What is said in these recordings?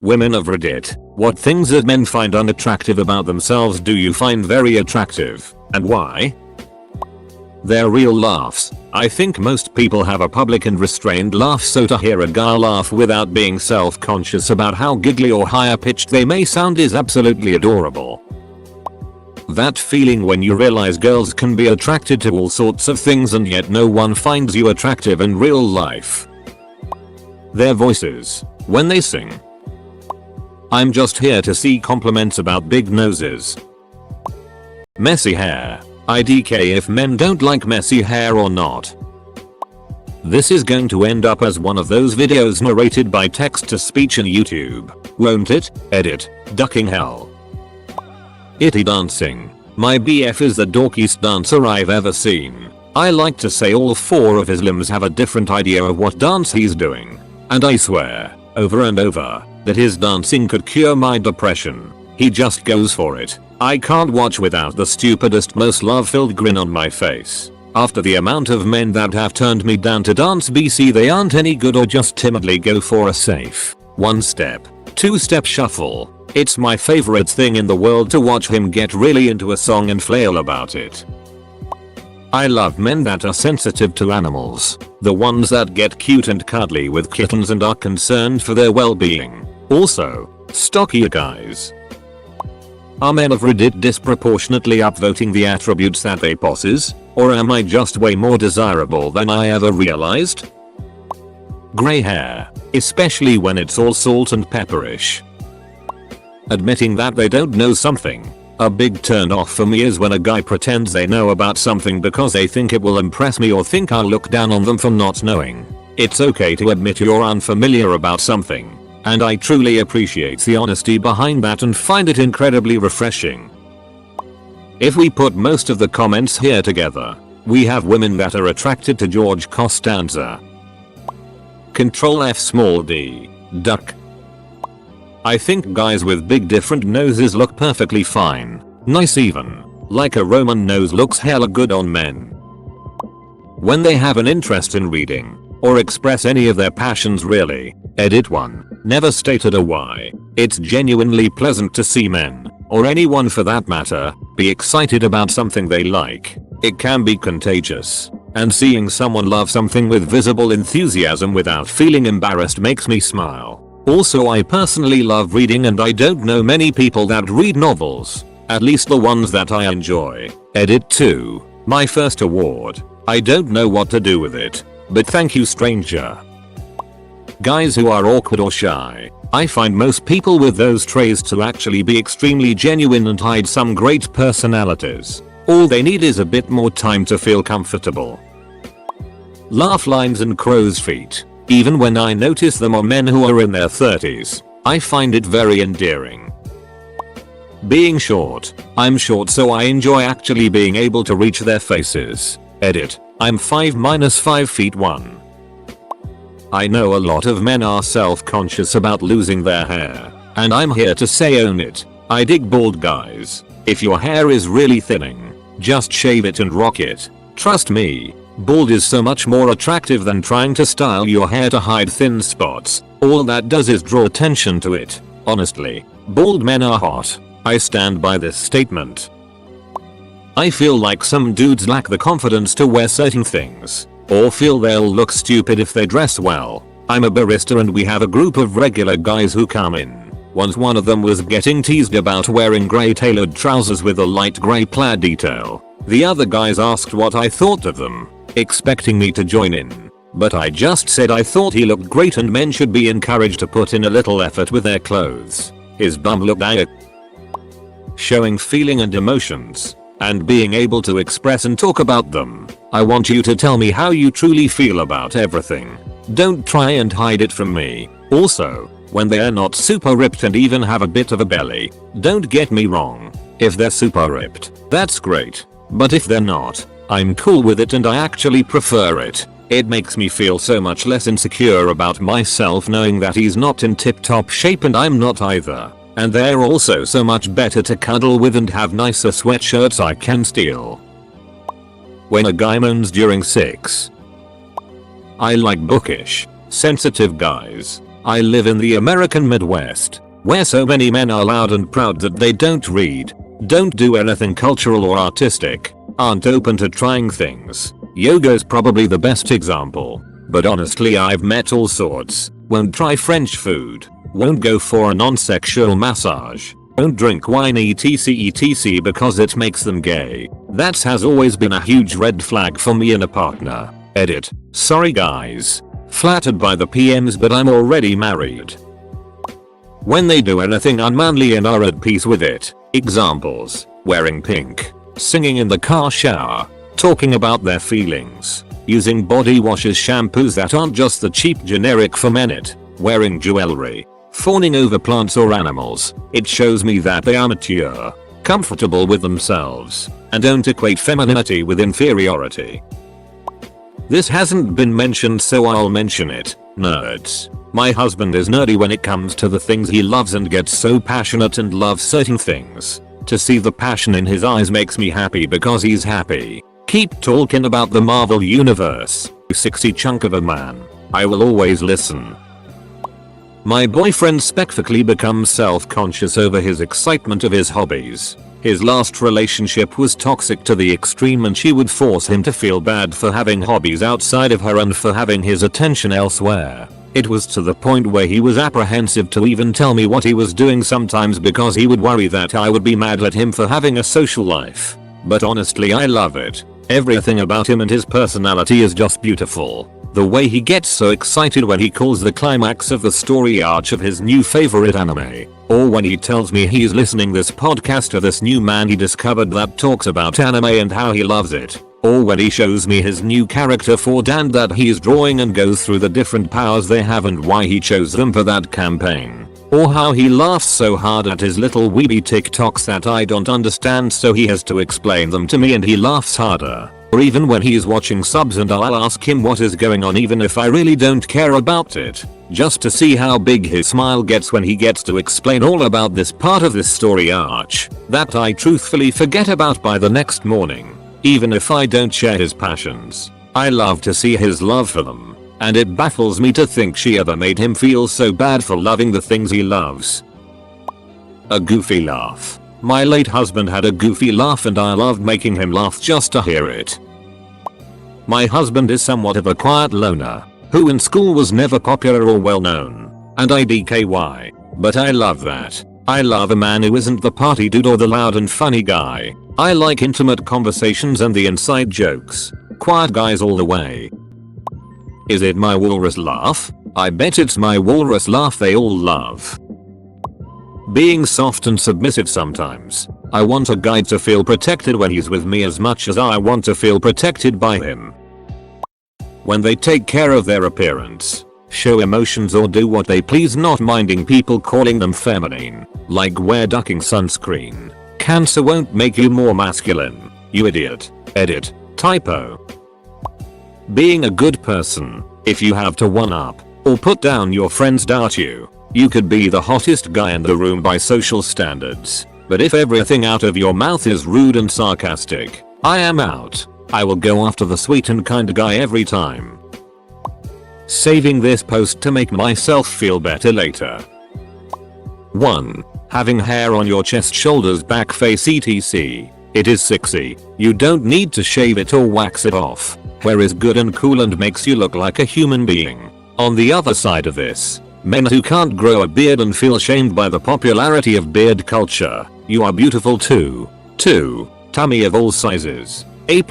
Women of Reddit, what things that men find unattractive about themselves do you find very attractive, and why? Their real laughs. I think most people have a public and restrained laugh, so to hear a guy laugh without being self-conscious about how giggly or higher pitched they may sound is absolutely adorable. That feeling when you realize girls can be attracted to all sorts of things and yet no one finds you attractive in real life. Their voices, when they sing. I'm just here to see compliments about big noses. Messy hair. IDK if men don't like messy hair or not. This is going to end up as one of those videos narrated by text-to-speech on YouTube, won't it? Edit. Ducking hell. Itty dancing. My BF is the dorkiest dancer I've ever seen. I like to say all 4 of his limbs have a different idea of what dance he's doing. And I swear, over and over, that his dancing could cure my depression. He just goes for it. I can't watch without the stupidest, most love-filled grin on my face. After the amount of men that have turned me down to dance BC, they aren't any good or just timidly go for a safe 1-step, 2-step shuffle. It's my favorite thing in the world to watch him get really into a song and flail about it. I love men that are sensitive to animals. The ones that get cute and cuddly with kittens and are concerned for their well-being. Also, stockier guys. Are men of Reddit disproportionately upvoting the attributes that they possess? Or am I just way more desirable than I ever realized? Grey hair, especially when it's all salt and pepperish. Admitting that they don't know something. A big turn off for me is when a guy pretends they know about something because they think it will impress me or think I'll look down on them for not knowing. It's okay to admit you're unfamiliar about something. And I truly appreciate the honesty behind that and find it incredibly refreshing. If we put most of the comments here together, we have women that are attracted to George Costanza. Control F small d. Duck. I think guys with big different noses look perfectly fine. Nice even. Like a Roman nose looks hella good on men. When they have an interest in reading. Or express any of their passions really. Edit 1. Never stated a why. It's genuinely pleasant to see men, or anyone for that matter, be excited about something they like. It can be contagious. And seeing someone love something with visible enthusiasm without feeling embarrassed makes me smile. Also, I personally love reading and I don't know many people that read novels. At least the ones that I enjoy. Edit 2. My first award. I don't know what to do with it. But thank you, stranger. Guys who are awkward or shy. I find most people with those traits to actually be extremely genuine and hide some great personalities. All they need is a bit more time to feel comfortable. Laugh lines and crow's feet. Even when I notice them on men who are in their 30s, I find it very endearing. Being short. I'm short, so I enjoy actually being able to reach their faces. Edit. I'm 5-5 feet 1. I know a lot of men are self-conscious about losing their hair, and I'm here to say own it. I dig bald guys. If your hair is really thinning, just shave it and rock it. Trust me, bald is so much more attractive than trying to style your hair to hide thin spots. All that does is draw attention to it. Honestly, bald men are hot. I stand by this statement. I feel like some dudes lack the confidence to wear certain things, or feel they'll look stupid if they dress well. I'm a barista and we have a group of regular guys who come in. Once one of them was getting teased about wearing grey tailored trousers with a light grey plaid detail. The other guys asked what I thought of them, expecting me to join in. But I just said I thought he looked great and men should be encouraged to put in a little effort with their clothes. His bum looked dire. Showing feeling and emotions. And being able to express and talk about them. I want you to tell me how you truly feel about everything. Don't try and hide it from me. Also, when they are not super ripped and even have a bit of a belly, don't get me wrong. If they're super ripped, that's great. But if they're not, I'm cool with it and I actually prefer it. It makes me feel so much less insecure about myself knowing that he's not in tip-top shape and I'm not either. And they're also so much better to cuddle with and have nicer sweatshirts I can steal. When a guy moans during sex. I like bookish, sensitive guys. I live in the American Midwest, where so many men are loud and proud that they don't read, don't do anything cultural or artistic, aren't open to trying things. Yoga's probably the best example. But honestly, I've met all sorts. Won't try French food. Won't go for a non-sexual massage. Won't drink wine etc because it makes them gay. That has always been a huge red flag for me in a partner. Edit. Sorry guys. Flattered by the PMs, but I'm already married. When they do anything unmanly and are at peace with it. Examples. Wearing pink. Singing in the car shower. Talking about their feelings. Using body washes, shampoos that aren't just the cheap generic for men. Wearing jewelry. Fawning over plants or animals. It shows me that they are mature, comfortable with themselves, and don't equate femininity with inferiority. This hasn't been mentioned, so I'll mention it. Nerds. My husband is nerdy when it comes to the things he loves and gets so passionate and loves certain things. To see the passion in his eyes makes me happy because he's happy. Keep talking about the Marvel Universe, you 60 chunk of a man. I will always listen. My boyfriend spectacularly becomes self-conscious over his excitement of his hobbies. His last relationship was toxic to the extreme, and she would force him to feel bad for having hobbies outside of her and for having his attention elsewhere. It was to the point where he was apprehensive to even tell me what he was doing sometimes because he would worry that I would be mad at him for having a social life. But honestly, I love it. Everything about him and his personality is just beautiful. The way he gets so excited when he calls the climax of the story arc of his new favorite anime. Or when he tells me he's listening this podcast to this new man he discovered that talks about anime and how he loves it. Or when he shows me his new character for Dan that he's drawing and goes through the different powers they have and why he chose them for that campaign. Or how he laughs so hard at his little weeby TikToks that I don't understand, so he has to explain them to me and he laughs harder. Or even when he's watching subs and I'll ask him what is going on even if I really don't care about it. Just to see how big his smile gets when he gets to explain all about this part of this story arc that I truthfully forget about by the next morning. Even if I don't share his passions, I love to see his love for them. And it baffles me to think she ever made him feel so bad for loving the things he loves. A goofy laugh. My late husband had a goofy laugh and I loved making him laugh just to hear it. My husband is somewhat of a quiet loner, who in school was never popular or well known, and IDKY, but I love that. I love a man who isn't the party dude or the loud and funny guy. I like intimate conversations and the inside jokes. Quiet guys all the way. Is it my walrus laugh? I bet it's my walrus laugh they all love. Being soft and submissive sometimes. I want a guy to feel protected when he's with me as much as I want to feel protected by him. When they take care of their appearance, show emotions or do what they please, not minding people calling them feminine, like wear ducking sunscreen. Cancer won't make you more masculine, you idiot. Edit. Typo. Being a good person. If you have to one up or put down your friends, doubt you. You could be the hottest guy in the room by social standards, but if everything out of your mouth is rude and sarcastic, I am out. I will go after the sweet and kind guy every time. Saving this post to make myself feel better later. 1. Having hair on your chest, shoulders, back, face etc. It is sexy. You don't need to shave it or wax it off. Hair is good and cool and makes you look like a human being. On the other side of this, men who can't grow a beard and feel shamed by the popularity of beard culture. You are beautiful too. 2. Tummy of all sizes. A+.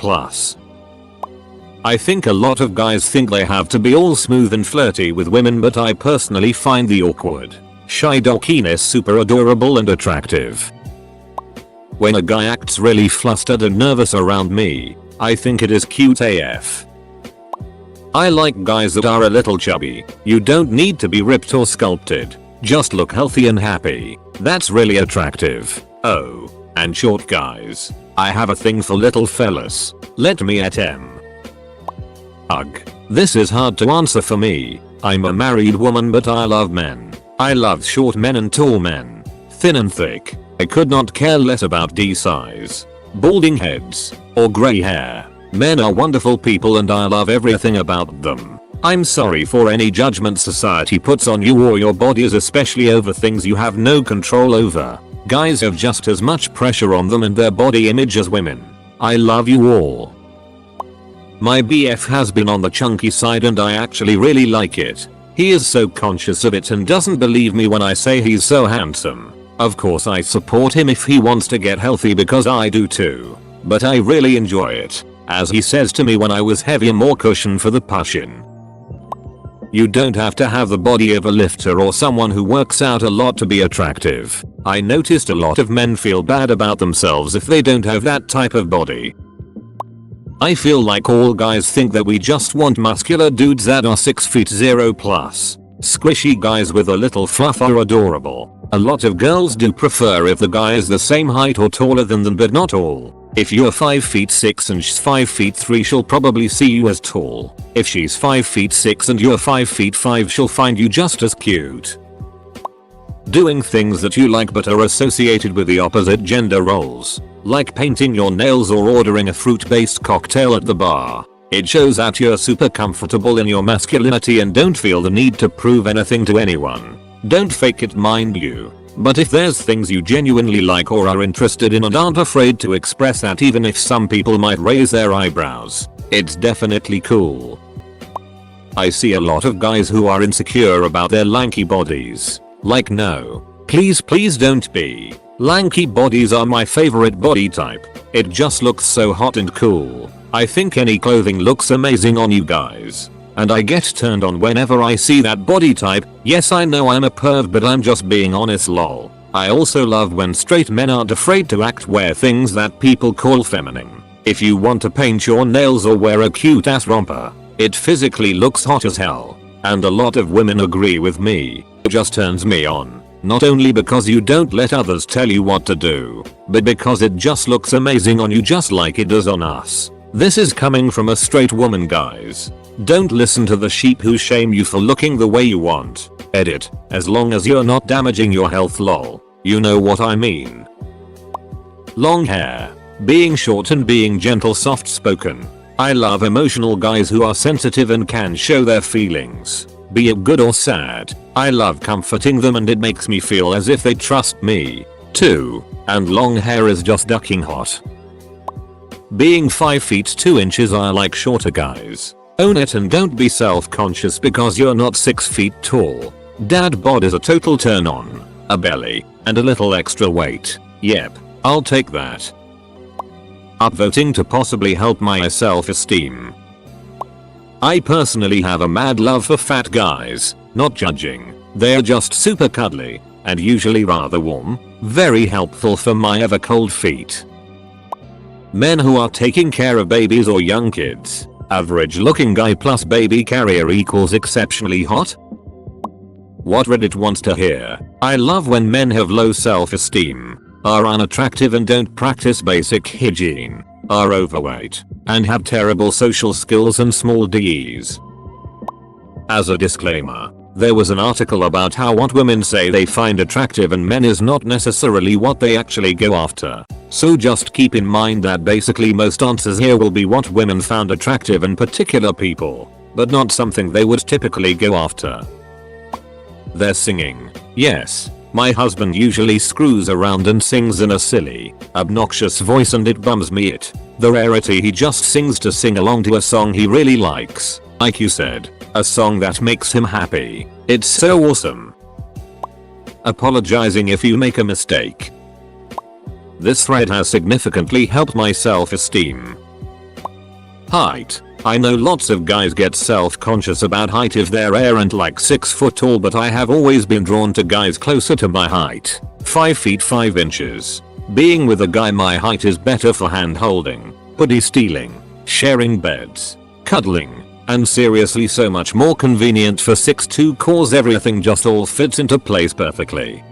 I think a lot of guys think they have to be all smooth and flirty with women, but I personally find the awkward, shy dockiness super adorable and attractive. When a guy acts really flustered and nervous around me, I think it is cute AF. I like guys that are a little chubby. You don't need to be ripped or sculpted. Just look healthy and happy. That's really attractive. Oh, and short guys. I have a thing for little fellas. Let me at M. Ugh. This is hard to answer for me. I'm a married woman, but I love men. I love short men and tall men. Thin and thick. I could not care less about D size, balding heads, or grey hair. Men are wonderful people and I love everything about them. I'm sorry for any judgment society puts on you or your bodies, especially over things you have no control over. Guys have just as much pressure on them and their body image as women. I love you all. My BF has been on the chunky side and I actually really like it. He is so conscious of it and doesn't believe me when I say he's so handsome. Of course I support him if he wants to get healthy because I do too. But I really enjoy it. As he says to me when I was heavier, more cushion for the pushing. You don't have to have the body of a lifter or someone who works out a lot to be attractive. I noticed a lot of men feel bad about themselves if they don't have that type of body. I feel like all guys think that we just want muscular dudes that are 6'0" plus. Squishy guys with a little fluff are adorable. A lot of girls do prefer if the guy is the same height or taller than them, but not all. If you're 5'6" and she's 5'3", she'll probably see you as tall. If she's 5'6" and you're 5'5", she'll find you just as cute. Doing things that you like but are associated with the opposite gender roles. Like painting your nails or ordering a fruit-based cocktail at the bar. It shows that you're super comfortable in your masculinity and don't feel the need to prove anything to anyone. Don't fake it, mind you. But if there's things you genuinely like or are interested in and aren't afraid to express that, even if some people might raise their eyebrows, it's definitely cool. I see a lot of guys who are insecure about their lanky bodies. Like, no. Please don't be. Lanky bodies are my favorite body type. It just looks so hot and cool. I think any clothing looks amazing on you guys. And I get turned on whenever I see that body type. Yes, I know I'm a perv, but I'm just being honest, lol. I also love when straight men aren't afraid to wear things that people call feminine. If you want to paint your nails or wear a cute ass romper, it physically looks hot as hell. And a lot of women agree with me. It just turns me on. Not only because you don't let others tell you what to do, but because it just looks amazing on you just like it does on us. This is coming from a straight woman, guys. Don't listen to the sheep who shame you for looking the way you want. Edit, as long as you're not damaging your health, lol. You know what I mean. Long hair. Being short and being gentle, soft spoken. I love emotional guys who are sensitive and can show their feelings. Be it good or sad. I love comforting them and it makes me feel as if they trust me, too. And long hair is just ducking hot. Being 5 feet 2 inches, I like shorter guys. Own it and don't be self-conscious because you're not 6 feet tall. Dad bod is a total turn on. A belly and a little extra weight. Yep, I'll take that. Upvoting to possibly help my self-esteem. I personally have a mad love for fat guys. Not judging. They're just super cuddly and usually rather warm. Very helpful for my ever cold feet. Men who are taking care of babies or young kids. Average looking guy plus baby carrier equals exceptionally hot? What Reddit wants to hear. I love when men have low self-esteem, are unattractive and don't practice basic hygiene, are overweight, and have terrible social skills and small D's. As a disclaimer, there was an article about how what women say they find attractive in men is not necessarily what they actually go after. So just keep in mind that basically most answers here will be what women found attractive in particular people, but not something they would typically go after. Their singing. Yes, my husband usually screws around and sings in a silly, obnoxious voice and it bums me it. The rarity he just sings to sing along to a song he really likes. Like you said, a song that makes him happy. It's so awesome. Apologizing if you make a mistake. This thread has significantly helped my self-esteem. Height. I know lots of guys get self-conscious about height if they're aren't like 6 foot tall, but I have always been drawn to guys closer to my height. 5 feet 5 inches. Being with a guy my height is better for hand holding, hoodie stealing, sharing beds, cuddling, and seriously so much more convenient for 6'2" cause everything just all fits into place perfectly.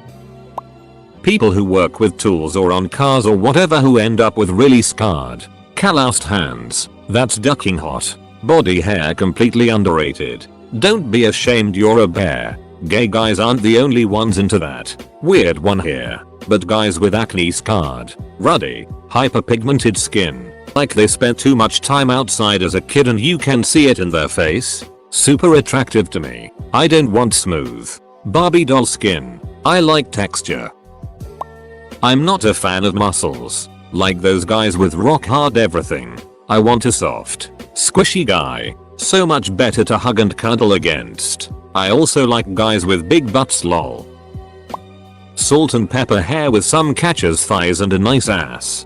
People who work with tools or on cars or whatever who end up with really scarred, calloused hands. That's ducking hot. Body hair completely underrated. Don't be ashamed you're a bear. Gay guys aren't the only ones into that. Weird one here. But guys with acne scarred, ruddy, hyperpigmented skin. Like they spent too much time outside as a kid and you can see it in their face. super attractive to me. I don't want smooth Barbie doll skin. I like texture. I'm not a fan of muscles, like those guys with rock hard everything. I want a soft, squishy guy, so much better to hug and cuddle against. I also like guys with big butts lol. Salt and pepper hair with some catcher's thighs and a nice ass.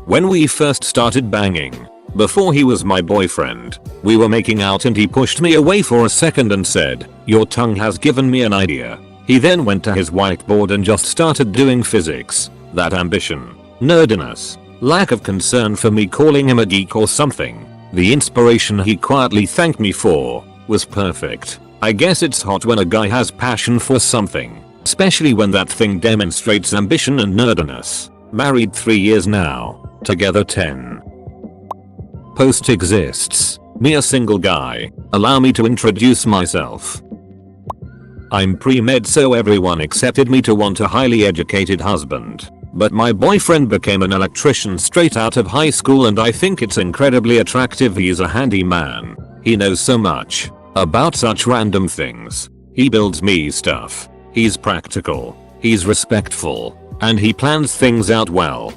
When we first started banging, before he was my boyfriend, we were making out and he pushed me away for a second and said, "Your tongue has given me an idea." He then went to his whiteboard and just started doing physics. That ambition, nerdiness, lack of concern for me calling him a geek or something, the inspiration he quietly thanked me for, was perfect. I guess it's hot when a guy has passion for something, especially when that thing demonstrates ambition and nerdiness. Married 3 years now, together 10. Post exists. Me a single guy. Allow me to introduce myself. I'm pre-med, so everyone accepted me to want a highly educated husband. But my boyfriend became an electrician straight out of high school and I think it's incredibly attractive. He's a handy man. He knows so much about such random things. He builds me stuff. He's practical. He's respectful. And he plans things out well.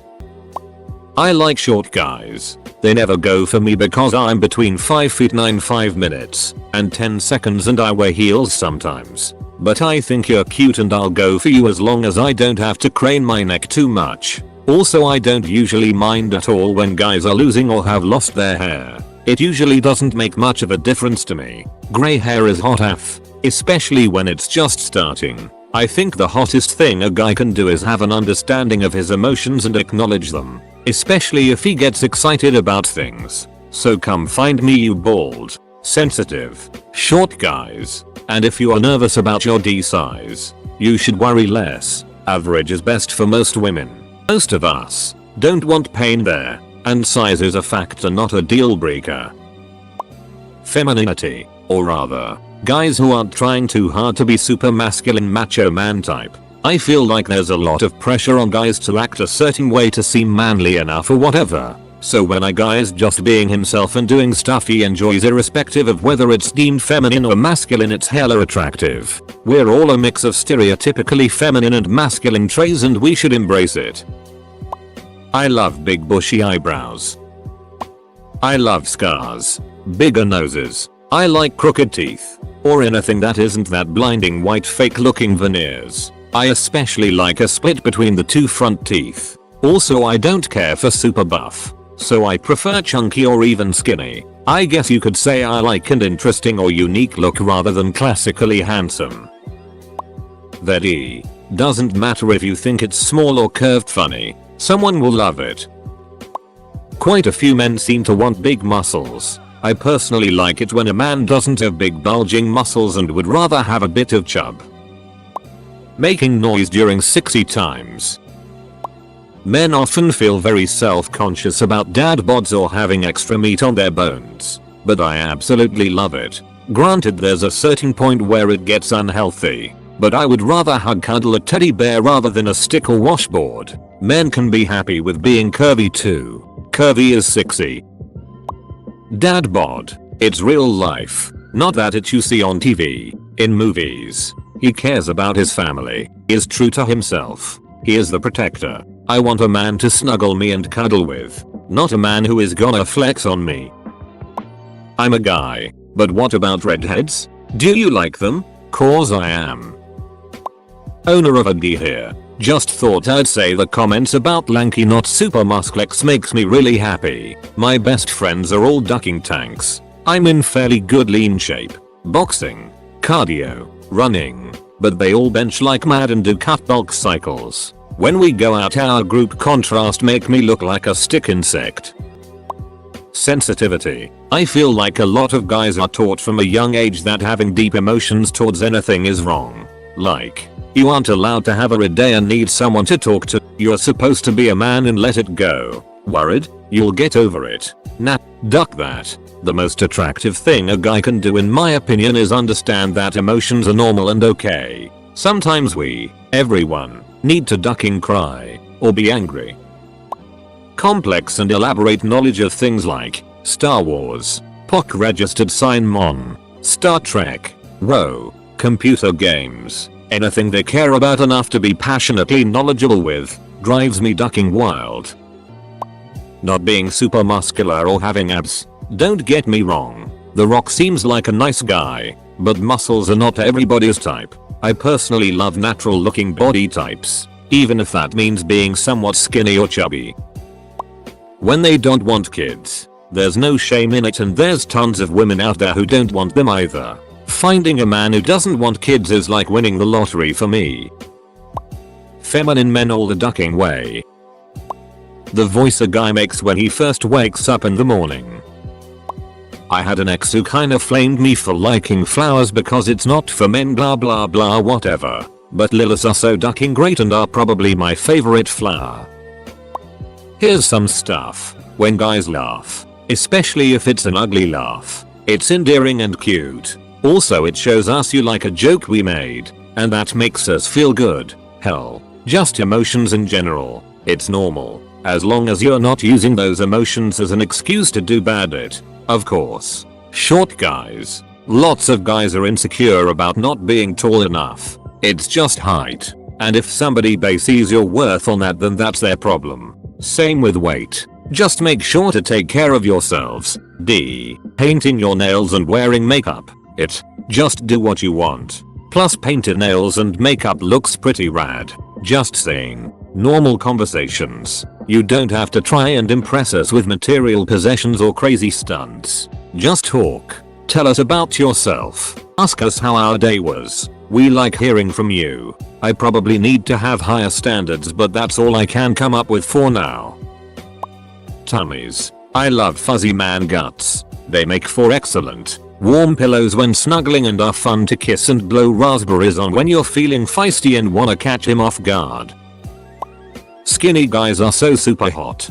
I like short guys. They never go for me because I'm between 5 feet 9 5 minutes and 10 seconds and I wear heels sometimes. But I think you're cute and I'll go for you as long as I don't have to crane my neck too much. Also, I don't usually mind at all when guys are losing or have lost their hair. It usually doesn't make much of a difference to me. Grey hair is hot AF, especially when it's just starting. I think the hottest thing a guy can do is have an understanding of his emotions and acknowledge them, especially if he gets excited about things. So come find me, you bald, sensitive, short guys. And if you are nervous about your D size, you should worry less. Average is best for most women. Most of us don't want pain there, and size is a factor, not a deal breaker. Femininity, or rather, guys who aren't trying too hard to be super masculine macho man type. I feel like there's a lot of pressure on guys to act a certain way to seem manly enough or whatever. So when a guy is just being himself and doing stuff he enjoys irrespective of whether it's deemed feminine or masculine, it's hella attractive. We're all a mix of stereotypically feminine and masculine traits and we should embrace it. I love big bushy eyebrows. I love scars. Bigger noses. I like crooked teeth. Or anything that isn't that blinding white fake looking veneers. I especially like a split between the two front teeth. Also, I don't care for super buff. So I prefer chunky or even skinny. I guess you could say I like an interesting or unique look rather than classically handsome. That doesn't matter if you think it's small or curved funny. Someone will love it. Quite a few men seem to want big muscles. I personally like it when a man doesn't have big bulging muscles and would rather have a bit of chub. Making noise during 60 times. Men often feel very self-conscious about dad bods or having extra meat on their bones. But I absolutely love it. Granted, there's a certain point where it gets unhealthy. But I would rather hug cuddle a teddy bear rather than a stick or washboard. Men can be happy with being curvy too. Curvy is sexy. Dad bod. It's real life. Not that it you see on TV. In movies. He cares about his family. He is true to himself. He is the protector. I want a man to snuggle me and cuddle with. Not a man who is gonna flex on me. I'm a guy. But what about redheads? Do you like them? Cause I am. Owner of a D here. Just thought I'd say the comments about lanky not super musklex makes me really happy. My best friends are all ducking tanks. I'm in fairly good lean shape. Boxing. Cardio. Running. But they all bench like mad and do cut bulk cycles. When we go out, our group contrast make me look like a stick insect. Sensitivity. I feel like a lot of guys are taught from a young age that having deep emotions towards anything is wrong. Like, you aren't allowed to have a day and need someone to talk to. You're supposed to be a man and let it go. Worried? You'll get over it. Nah, duck that. The most attractive thing a guy can do in my opinion is understand that emotions are normal and okay. Sometimes everyone, need to ducking cry, or be angry. Complex and elaborate knowledge of things like Star Wars, POC registered sign mon. Star Trek. Row. Computer games. Anything they care about enough to be passionately knowledgeable with drives me ducking wild. Not being super muscular or having abs. Don't get me wrong. The Rock seems like a nice guy, but muscles are not everybody's type. I personally love natural looking body types, even if that means being somewhat skinny or chubby. When they don't want kids, there's no shame in it, and there's tons of women out there who don't want them either. Finding a man who doesn't want kids is like winning the lottery for me. Feminine men all the ducking way. The voice a guy makes when he first wakes up in the morning. I had an ex who kinda flamed me for liking flowers because it's not for men blah blah blah whatever, but lilies are so ducking great and are probably my favorite flower. Here's some stuff. When guys laugh, especially if it's an ugly laugh, it's endearing and cute. Also it shows us you like a joke we made, and that makes us feel good. Hell, just emotions in general, it's normal, as long as you're not using those emotions as an excuse to do bad it. Of course. Short guys. Lots of guys are insecure about not being tall enough. It's just height. And if somebody bases your worth on that, then that's their problem. Same with weight. Just make sure to take care of yourselves. D. Painting your nails and wearing makeup. Just do what you want. Plus painted nails and makeup looks pretty rad. Just saying. Normal conversations. You don't have to try and impress us with material possessions or crazy stunts. Just talk. Tell us about yourself. Ask us how our day was. We like hearing from you. I probably need to have higher standards, but that's all I can come up with for now. Tummies. I love fuzzy man guts. They make for excellent, warm pillows when snuggling and are fun to kiss and blow raspberries on when you're feeling feisty and wanna catch him off guard. Skinny guys are so super hot.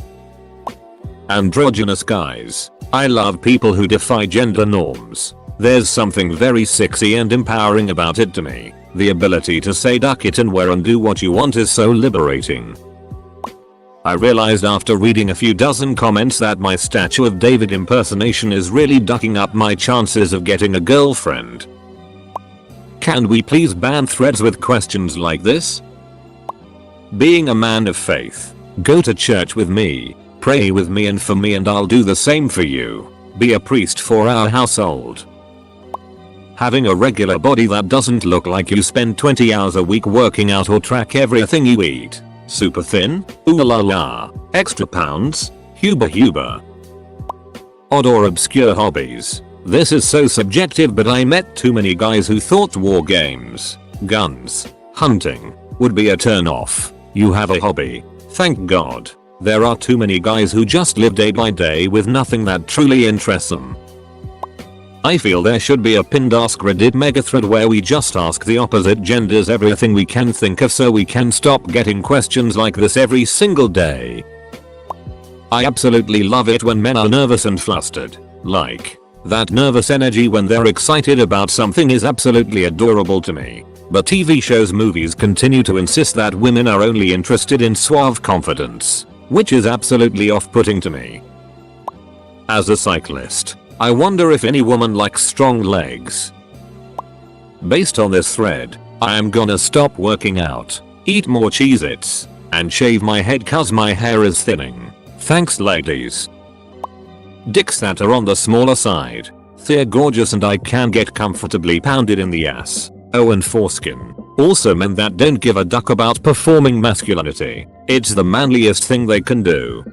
Androgynous guys. I love people who defy gender norms. There's something very sexy and empowering about it to me. The ability to say duck it and wear and do what you want is so liberating. I realized after reading a few dozen comments that my Statue of David impersonation is really ducking up my chances of getting a girlfriend. Can we please ban threads with questions like this? Being a man of faith. Go to church with me. Pray with me and for me, and I'll do the same for you. Be a priest for our household. Having a regular body that doesn't look like you spend 20 hours a week working out or track everything you eat. Super thin? Ooh la la. Extra pounds? Huber. Odd or obscure hobbies. This is so subjective, but I met too many guys who thought war games, guns, hunting would be a turn off. You have a hobby. Thank God. There are too many guys who just live day by day with nothing that truly interests them. I feel there should be a pinned AskReddit megathread where we just ask the opposite genders everything we can think of so we can stop getting questions like this every single day. I absolutely love it when men are nervous and flustered. Like, that nervous energy when they're excited about something is absolutely adorable to me. But TV shows, movies continue to insist that women are only interested in suave confidence, which is absolutely off-putting to me. As a cyclist, I wonder if any woman likes strong legs. Based on this thread, I am gonna stop working out, eat more Cheez-Its, and shave my head cause my hair is thinning. Thanks ladies. Dicks that are on the smaller side. They're gorgeous and I can get comfortably pounded in the ass. Oh, and foreskin. Also men that don't give a duck about performing masculinity. It's the manliest thing they can do.